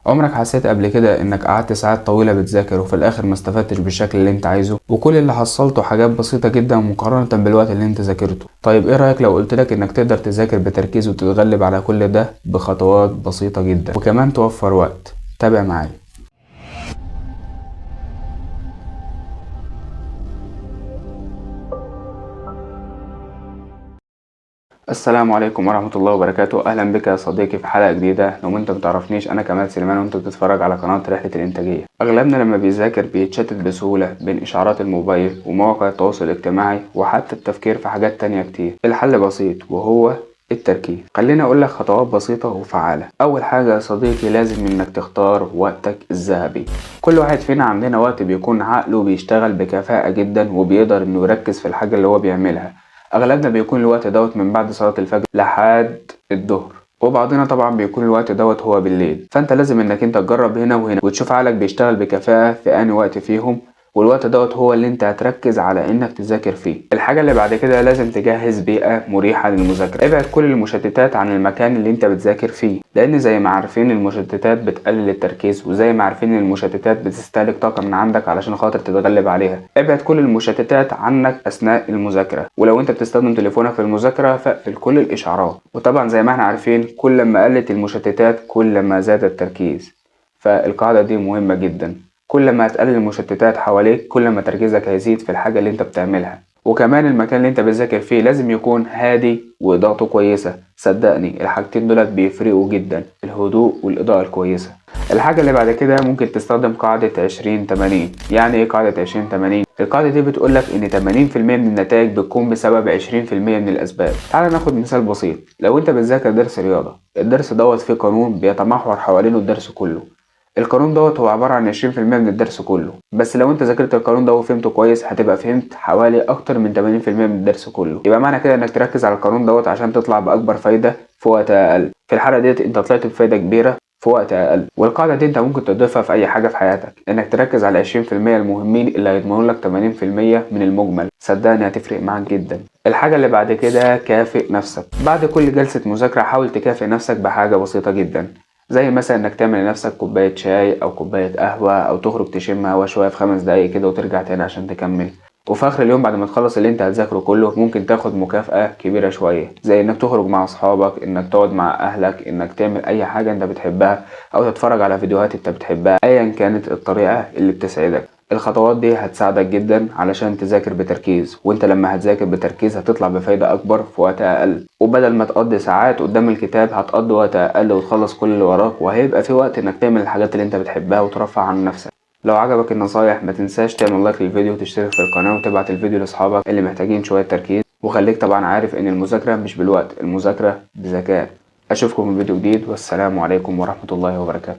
عمرك حسيت قبل كده انك قعدت ساعات طويلة بتذاكر وفي الاخر ما استفدتش بالشكل اللي انت عايزه، وكل اللي حصلته حاجات بسيطة جدا مقارنة بالوقت اللي انت ذاكرته؟ طيب ايه رأيك لو قلتلك انك تقدر تذاكر بتركيز وتتغلب على كل ده بخطوات بسيطة جدا وكمان توفر وقت؟ تابع معايا. السلام عليكم ورحمة الله وبركاته. أهلا بك يا صديقي في حلقة جديدة. لو أنت متعرفنيش، أنا كمال سليمان وأنت بتتفرج على قناة رحلة الإنتاجية. أغلبنا لما بيذاكر بيتشتت بسهولة بين إشعارات الموبايل ومواقع التواصل الاجتماعي وحتى التفكير في حاجات تانية كتير. الحل بسيط وهو التركيز. خليني أقول لك خطوات بسيطة وفعالة. أول حاجة يا صديقي، لازم إنك تختار وقتك الذهبي. كل واحد فينا عندنا وقت بيكون عقله بيشتغل بكفاءة جدا وبيقدر إنه يركز في الحاجة اللي هو بيعملها. اغلبنا بيكون الوقت دوت من بعد صلاة الفجر لحد الظهر، وبعضنا طبعا بيكون الوقت دوت هو بالليل. فانت لازم انك انت تجرب هنا وهنا وتشوف عقلك بيشتغل بكفاءة في انهي وقت فيهم، والوقت دوت هو اللي انت هتركز على انك تذاكر فيه. الحاجة اللي بعد كده لازم تجهز بيئة مريحة للمذاكرة. ابعد كل المشتتات عن المكان اللي انت بتذاكر فيه، لان زي ما عارفين المشتتات بتقلل التركيز، وزي ما عارفين المشتتات بتستهلك طاقة من عندك علشان خاطر تتغلب عليها. ابعد كل المشتتات عنك اثناء المذاكرة، ولو انت بتستخدم تليفونك في المذاكرة فاقفل كل الاشعارات. وطبعا زي ما احنا عارفين كل ما قلت المشتتات كل ما زاد التركيز، فالقاعدة دي مهمة جدا. كل ما هتقلل المشتتات حواليك كل ما تركيزك هيزيد في الحاجة اللي انت بتعملها. وكمان المكان اللي انت بتذاكر فيه لازم يكون هادي واضاءته كويسة. صدقني الحاجتين دولت بيفرقوا جدا، الهدوء والاضاءة الكويسة. الحاجة اللي بعد كده ممكن تستخدم قاعدة 20-80. يعني ايه قاعدة 20-80؟ القاعدة دي بتقولك ان 80% من النتائج بتكون بسبب 20% من الاسباب. تعال ناخد مثال بسيط. لو انت بتذاكر درس رياضة، الدرس دوت فيه قانون بيتمحور حوالينه الدرس كله. القانون دوت هو عبارة عن 20% من الدرس كله، بس لو انت ذاكرت القانون ده وفهمته كويس هتبقى فهمت حوالي اكتر من 80% من الدرس كله. يبقى معنى كده انك تركز على القانون دوت عشان تطلع باكبر فايدة في وقت اقل. في الحالة ديت انت طلعت بفايدة كبيرة في وقت اقل. والقاعدة دي انت ممكن تضيفها في اي حاجة في حياتك، انك تركز على 20% المهمين اللي هيضمنوا لك 80% من المجمل. صدقني هتفرق معاك جدا. الحاجة اللي بعد كده، كافئ نفسك. بعد كل جلسة مذاكرة حاول تكافئ نفسك بحاجة بسيطة جدا، زي مثلا انك تعمل لنفسك كوباية شاي او كوباية قهوة، او تخرج تشم هوا شوية في 5 دقايق كده وترجع تاني عشان تكمل. وفي اخر اليوم بعد ما تخلص اللي انت هتذاكره كله ممكن تاخد مكافأة كبيرة شوية، زي انك تخرج مع اصحابك، انك تقعد مع اهلك، انك تعمل اي حاجة انت بتحبها، او تتفرج على فيديوهات انت بتحبها، ايا كانت الطريقة اللي بتسعدك. الخطوات دي هتساعدك جدا علشان تذاكر بتركيز، وانت لما هتذاكر بتركيز هتطلع بفايدة اكبر في وقت اقل، وبدل ما تقضي ساعات قدام الكتاب هتقضي وقت اقل وتخلص كل اللي وراك، وهيبقى في وقت انك تعمل الحاجات اللي انت بتحبها وترفع عن نفسك. لو عجبك النصايح ما تنساش تعمل لايك للفيديو وتشترك في القناة وتبعت الفيديو لاصحابك اللي محتاجين شوية تركيز. وخليك طبعا عارف ان المذاكرة مش بالوقت، المذاكرة بذكاء. اشوفكم في فيديو جديد، والسلام عليكم ورحمة الله وبركاته.